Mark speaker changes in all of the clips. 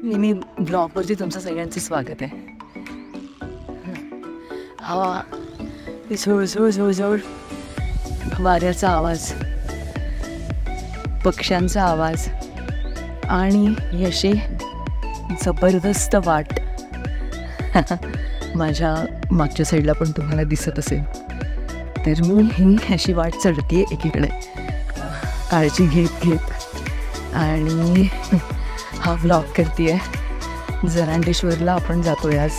Speaker 1: मी ब्लॉगवरती तुमचं सगळ्यांचं स्वागत आहे. हवा झुळझुळ झुळझुळ, वाऱ्याचा आवाज, पक्ष्यांचा आवाज आणि ही अशी जबरदस्त वाट माझ्या मागच्या साईडला पण तुम्हाला दिसत असेल. तर मी ही अशी वाट चढते एकीकडे काळजी घेत घेत आणि हा व्लॉग करते आहे. जरांडेश्वरला आपण जातो आहे आज.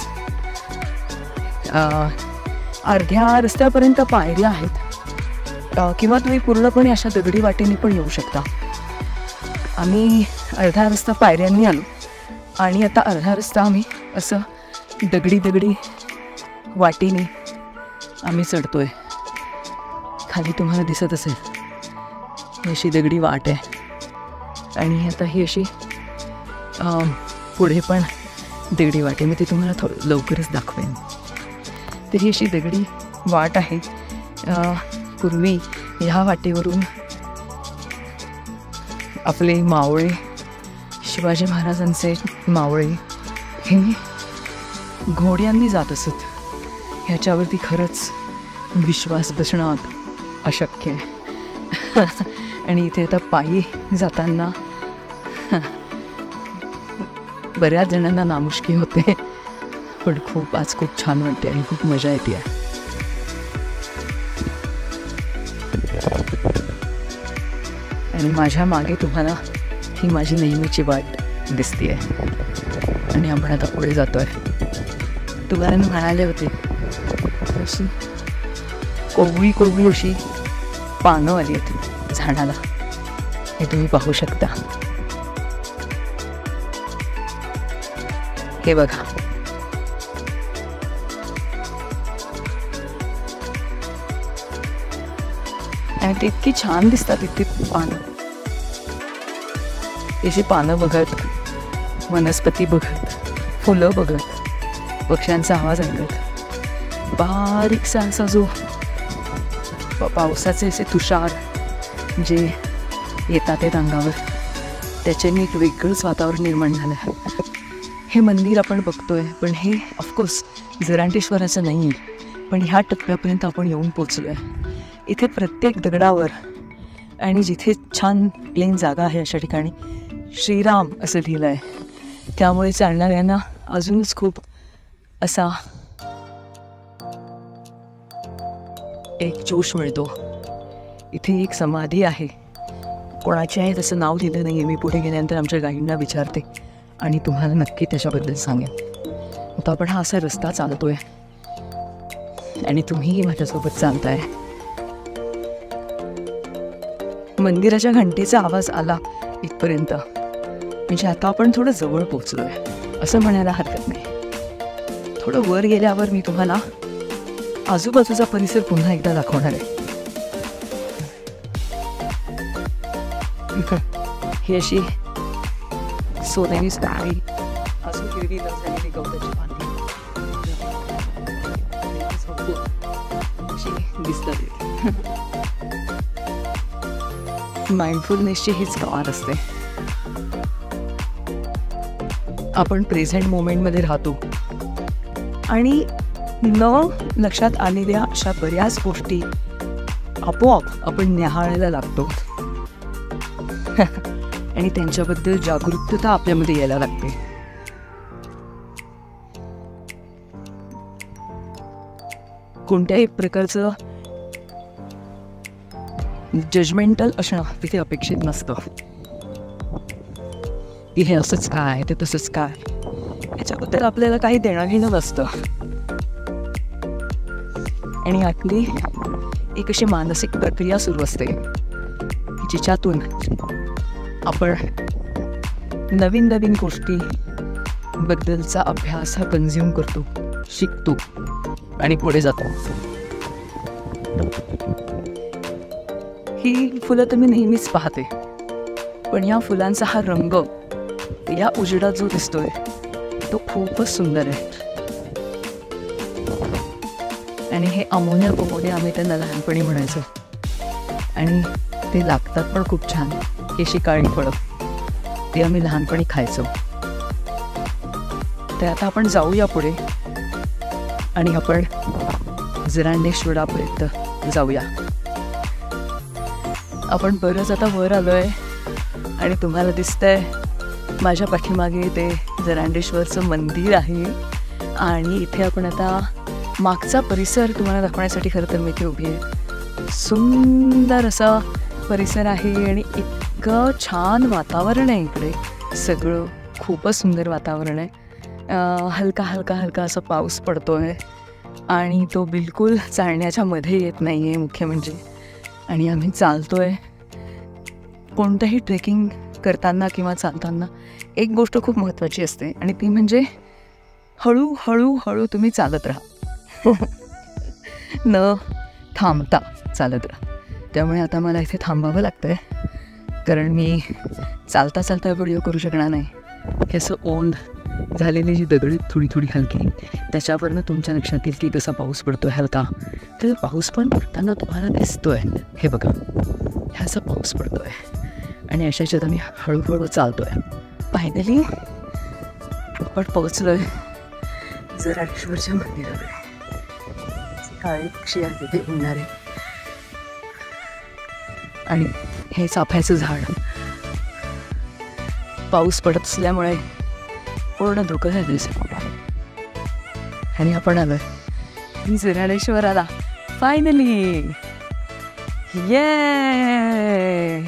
Speaker 1: अर्ध्या रस्त्यापर्यंत पायऱ्या आहेत किंवा तुम्ही पूर्णपणे अशा दगडी वाटेने पण येऊ शकता. आम्ही अर्धा रस्ता पायऱ्यांनी आलो आणि आता अर्धा रस्ता आम्ही असं दगडी वाटेने आम्ही चढतो आहे. खाली तुम्हाला दिसत असेल ही अशी दगडी वाट आहे आणि आता ही अशी पुढे पण दगडी वाट आहे. मी ती तुम्हाला थोडं लवकरच दाखवेन. तर ही अशी दगडी वाट आहे. पूर्वी ह्या वाटेवरून आपले मावळे, शिवाजी महाराजांचे मावळे हे घोड्यांनी जात असत. ह्याच्यावरती खरंच विश्वास बसणं अशक्य आहे. आणि इथे आता पायी जाताना बऱ्याच जणांना नामुष्की होते, पण आज खूप छान वाटते आणि खूप मजा येते आहे. आणि माझ्या मागे तुम्हाला ही माझी नेहमीची वाट दिसते आहे आणि आपण आता पुढे जातो आहे. तुम्हाला मी म्हणाले होते अशी कोवळी अशी पानं आली आहेत झाडाला, हे तुम्ही पाहू शकता. हे बघा, आणि ते इतकी छान दिसतात इतकी पानं. याची पानं बघत, वनस्पती बघत, फुलं बघत, पक्ष्यांचा आवाज ऐकत, बारीकसा असा जो पावसाचे असे तुषार जे येतात आहेत अंगावर, त्याच्याने एक वेगळंच वातावरण निर्माण झालं आहे. हे मंदिर आपण बघतोय, पण हे ऑफकोर्स जरांडेश्वराचं नाही आहे, पण ह्या टप्प्यापर्यंत आपण येऊन पोचलो आहे. इथे प्रत्येक दगडावर आणि जिथे छान प्लेन जागा आहे अशा ठिकाणी श्रीराम असं लिहिलं आहे. त्यामुळे चालणाऱ्यांना अजूनच खूप असा एक जोश मिळतो. इथे एक समाधी आहे, कोणाची आहे तसं नाव दिलं नाही आहे. मी पुढे गेल्यानंतर आमच्या गाईडना विचारते आणि तुम्हाला नक्की त्याच्याबद्दल सांगेन. आता आपण हा असा रस्ता चालतोय आणि तुम्हीही माझ्यासोबत चालताय. मंदिराच्या घंटेचा आवाज आला इथपर्यंत म्हणजे आता आपण थोडं जवळ पोचलोय असं म्हणायला हरकत नाही. थोडं वर गेल्यावर मी तुम्हाला आजूबाजूचा परिसर पुन्हा एकदा दाखवणार आहे. ही अशी सोनेरी स्टाळी, अजून हिरवी झालेली गवताची पाने दिसतात. माइंडफुलनेसची हीच कमाल असते. आपण प्रेझेंट मोमेंटमध्ये राहतो आणि न लक्षात आलेल्या अशा बऱ्याच गोष्टी आपोआप आपण न्याहाळायला लागतो आणि त्यांच्याबद्दल जागरूकता आपल्यामध्ये यायला लागते. कोणत्याही प्रकारचं जजमेंटल असणं तिथे अपेक्षित नसतं की हे असंच काय ते तसंच काय, याच्याबद्दल आपल्याला काही देणं घेणं नसतं. आणि आपली एक अशी मानसिक प्रक्रिया सुरू असते जिच्यातून आपण नवीन नवीन गोष्टी बद्दलचा अभ्यास हा कन्झ्युम करतो, शिकतो आणि पुढे जातो. ही फुलं तर मी नेहमीच पाहते, पण या फुलांचा हा रंग या उजेडात जो दिसतोय तो खूपच सुंदर आहे. आणि हे अमोनिया पोमोनिया आम्ही त्यांना लहानपणी म्हणायचो आणि ते लागतात पण खूप छान. ही अशी काळी फळं ती आम्ही लहानपणी खायचो. तर आता आपण जाऊया पुढे आणि आपण जरांडेश्वरापर्यंत जाऊया. आपण बरंच आता वर आलो आहे आणि तुम्हाला दिसतंय माझ्या पाठीमागे ते जरांडेश्वरचं मंदिर आहे. आणि इथे आपण आता मागचा परिसर तुम्हाला दाखवण्यासाठी खरं तर मी इथे उभी आहे. सुंदर असा परिसर आहे आणि इतकं छान वातावरण आहे इकडे. सगळं खूपच सुंदर वातावरण आहे. हलका हलका हलका असा पाऊस पडतो आहे आणि तो बिलकुल चालण्याच्या मध्ये येत नाही आहे मुख्य म्हणजे. आणि आम्ही चालतो आहे. कोणतंही ट्रेकिंग करताना किंवा चालताना एक गोष्ट खूप महत्त्वाची असते आणि ती म्हणजे हळूहळू हळू तुम्ही चालत राहा. न थांबता चालत राहा. त्यामुळे आता मला इथे थांबावं लागतं आहे कारण मी चालता चालता व्हिडिओ करू शकणार नाही. हे असं ओंड झालेली जी दगड थोडी थोडी हलकी त्याच्यावरनं तुमच्या लक्षात येईल की कसा पाऊस पडतो आहे हलका. तर पाऊस पण पडताना तुम्हाला दिसतो आहे. हे बघा ह्याचा पाऊस पडतो आहे आणि अशा ह्याच्यात आम्ही हळूहळू चालतो आहे. फायनली आपण पोहोचलो आहे जरांडेश्वरच्या मंदिराकडे. काळी पक्षी आहे तिथे उडणारे आणि हे चाफ्याचं झाड. पाऊस पडत असल्यामुळे पूर्ण धुकं झालं आणि आपण आलोय जरांडेश्वराला फायनली. ये